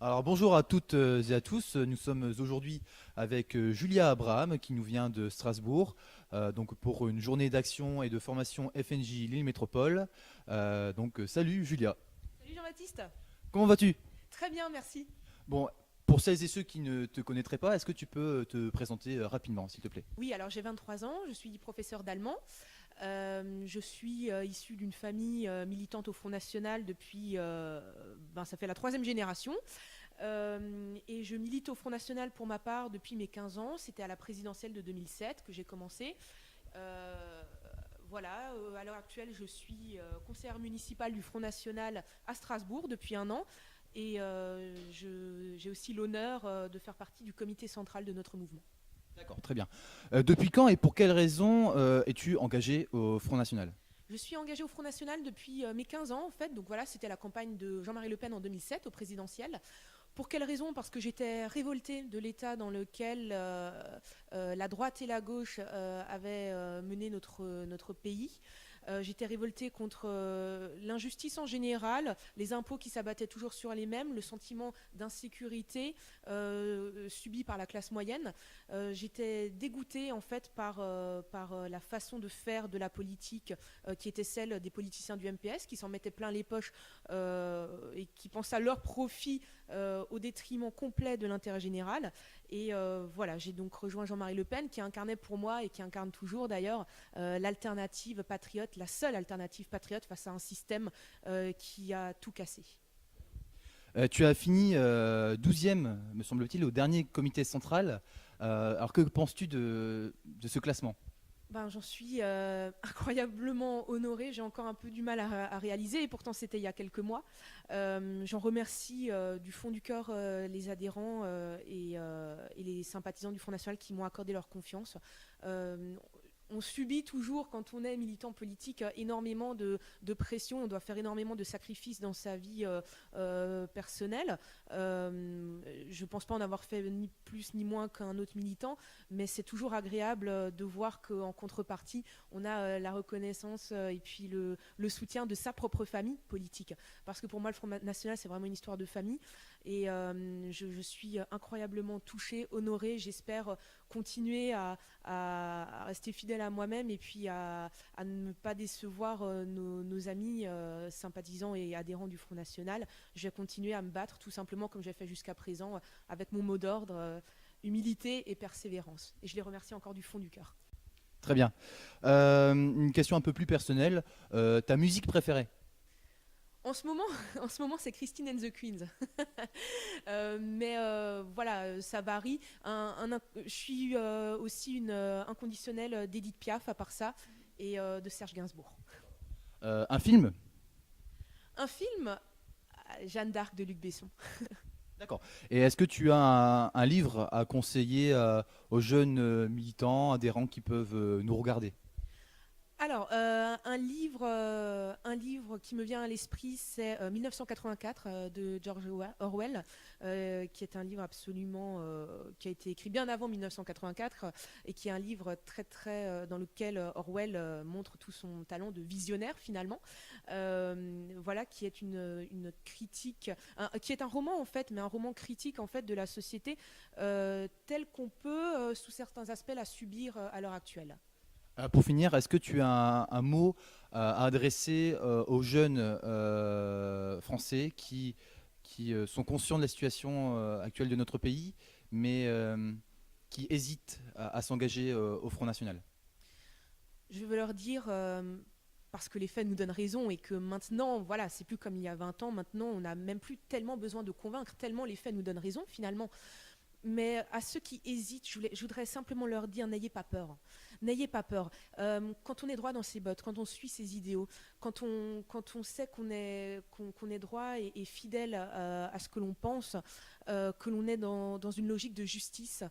Alors bonjour à toutes et à tous. Nous sommes aujourd'hui avec Julia Abraham qui nous vient de Strasbourg, donc pour une journée d'action et de formation FNJ Lille Métropole. Salut Julia. Salut Jean-Baptiste. Comment vas-tu? Très bien, merci. Bon, pour celles et ceux qui ne te connaîtraient pas, est-ce que tu peux te présenter rapidement, s'il te plaît? Oui, alors j'ai 23 ans, je suis professeur d'allemand. Je suis issue d'une famille militante au Front National depuis, ça fait la troisième génération. Et je milite au Front National pour ma part depuis mes 15 ans. C'était à la présidentielle de 2007 que j'ai commencé. Euh, à l'heure actuelle, je suis conseillère municipale du Front National à Strasbourg depuis un an. Et j'ai aussi l'honneur de faire partie du comité central de notre mouvement. D'accord, très bien. Depuis quand et pour quelles raisons es-tu engagé au Front National? Je suis engagée au Front National depuis mes 15 ans, en fait. Donc voilà, c'était la campagne de Jean-Marie Le Pen en 2007, au présidentiel. Pour quelle raison? Parce que j'étais révoltée de l'état dans lequel la droite et la gauche avaient mené notre pays. J'étais révoltée contre l'injustice en général, les impôts qui s'abattaient toujours sur les mêmes, le sentiment d'insécurité subi par la classe moyenne. J'étais dégoûtée en fait par la façon de faire de la politique qui était celle des politiciens du MPS qui s'en mettaient plein les poches et qui pensaient à leur profit au détriment complet de l'intérêt général. Et voilà, j'ai donc rejoint Jean-Marie Le Pen qui incarnait pour moi et qui incarne toujours d'ailleurs l'alternative patriote, la seule alternative patriote face à un système qui a tout cassé. Tu as fini 12e, me semble-t-il, au dernier comité central. Alors que penses-tu de ce classement? J'en suis incroyablement honorée. J'ai encore un peu du mal à réaliser, et pourtant c'était il y a quelques mois. J'en remercie du fond du cœur les adhérents et les sympathisants du Front National qui m'ont accordé leur confiance. Euh, on subit toujours, quand on est militant politique, énormément de pression. On doit faire énormément de sacrifices dans sa vie personnelle. Je ne pense pas en avoir fait ni plus ni moins qu'un autre militant, mais c'est toujours agréable de voir qu'en contrepartie, on a la reconnaissance et puis le soutien de sa propre famille politique. Parce que pour moi, le Front National, c'est vraiment une histoire de famille. Et je suis incroyablement touchée, honorée. J'espère continuer à rester fidèle à moi-même et puis à ne pas décevoir nos amis sympathisants et adhérents du Front National. Je vais continuer à me battre tout simplement comme j'ai fait jusqu'à présent avec mon mot d'ordre, humilité et persévérance. Et je les remercie encore du fond du cœur. Très bien. Une question un peu plus personnelle. Ta musique préférée? En ce moment, en ce moment, c'est Christine and the Queens. Mais voilà, ça varie. Je suis aussi une inconditionnelle d'Edith Piaf, à part ça, et de Serge Gainsbourg. Un film? Un film, Jeanne d'Arc de Luc Besson. D'accord. Et est-ce que tu as un livre à conseiller aux jeunes militants, adhérents qui peuvent nous regarder? Alors, un livre qui me vient à l'esprit, c'est 1984 de George Orwell, qui est un livre absolument qui a été écrit bien avant 1984 et qui est un livre très très dans lequel Orwell montre tout son talent de visionnaire finalement. Voilà, qui est une critique, qui est un roman en fait, mais un roman critique en fait de la société telle qu'on peut, sous certains aspects, la subir à l'heure actuelle. Pour finir, est-ce que tu as un mot à adresser aux jeunes français qui sont conscients de la situation actuelle de notre pays, mais qui hésitent à s'engager au Front National? Je veux leur dire, parce que les faits nous donnent raison et que maintenant, voilà, c'est plus comme il y a 20 ans, maintenant on n'a même plus tellement besoin de convaincre, tellement les faits nous donnent raison finalement. Mais à ceux qui hésitent, je voudrais simplement leur dire, n'ayez pas peur. N'ayez pas peur. Quand on est droit dans ses bottes, quand on suit ses idéaux, quand on sait qu'on est droit et fidèle à ce que l'on pense, que l'on est dans une logique de justice,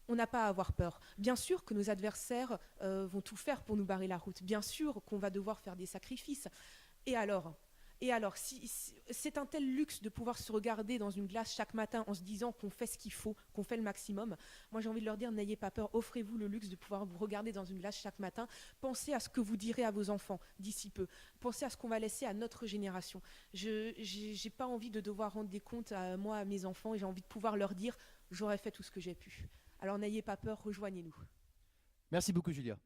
on n'a pas à avoir peur. Bien sûr que nos adversaires vont tout faire pour nous barrer la route. Bien sûr qu'on va devoir faire des sacrifices. Et alors? Et alors, c'est un tel luxe de pouvoir se regarder dans une glace chaque matin en se disant qu'on fait ce qu'il faut, qu'on fait le maximum. Moi, j'ai envie de leur dire, n'ayez pas peur, offrez-vous le luxe de pouvoir vous regarder dans une glace chaque matin. Pensez à ce que vous direz à vos enfants d'ici peu. Pensez à ce qu'on va laisser à notre génération. Je n'ai pas envie de devoir rendre des comptes à moi, à mes enfants, et j'ai envie de pouvoir leur dire, j'aurais fait tout ce que j'ai pu. Alors n'ayez pas peur, rejoignez-nous. Merci beaucoup, Julia.